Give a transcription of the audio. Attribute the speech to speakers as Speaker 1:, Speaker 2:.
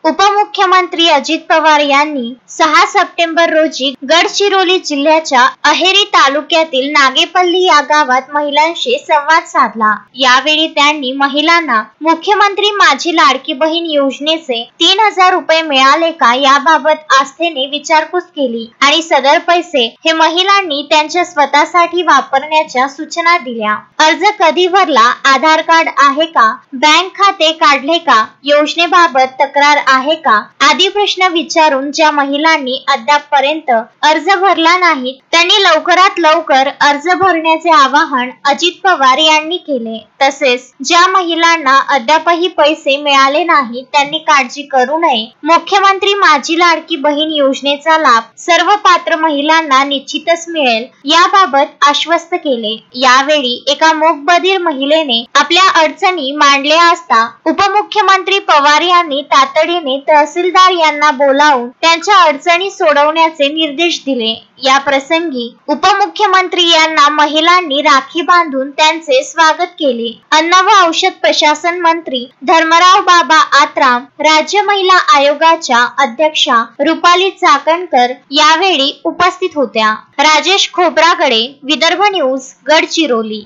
Speaker 1: उपमुख्यमंत्री अजित पवार यांनी 6 सप्टेंबर रोजी गडचिरोली जिल्ह्याच्या अहेरी तालुक्यातील नागेपल्ली या गावात महिलांशी संवाद साधला। यावेळी त्यांनी महिलांना मुख्यमंत्री माझी लाडकी बहीण योजनेचे 3000 रुपये मिळाले का याबाबत आस्थेने विचारपूस केली आणि सदर पैसे हे महिलांनी त्यांच्या स्वतःसाठी वापरण्याच्या सूचना दिल्या। अर्ज कधी भरला, आधार कार्ड आहे का, बँक खाते काढले का, योजनेबाबत तक्रार आहे का आदी प्रश्न विचारून ज्या महिलांनी अद्यापपर्यंत अर्ज भरला नाही त्यांनी लवकरात लवकर अर्ज भरण्याचे आवाहन अजित पवार यांनी केले। तसेच ज्या महिलांना अद्यापही पैसे मिळाले नाही त्यांनी काळजी करू नये, मुख्यमंत्री माझी लाडकी बहीण योजनेचा लाभ सर्व पात्र महिलांना निश्चितच मिळेल याबाबत आश्वस्त केले। यावेळी एका मूकबधीर महिलेने आपल्या अडचणी मांडल्या असता उपमुख्यमंत्री पवार यांनी तातडीने तहसीलदार यांना बोलावून त्यांच्या अडचणी सोडवण्याचे निर्देश दिले। या प्रसंगी उपमुख्यमंत्री यांना महिलांनी राखी बांधून त्यांचे स्वागत केले। अन्न व औषध प्रशासन मंत्री धर्मराव बाबा आत्राम, राज्य महिला आयोगाच्या अध्यक्षा रुपाली चाकणकर यावेळी उपस्थित होत्या। राजेश खोब्रागडे, विदर्भ न्यूज, गडचिरोली।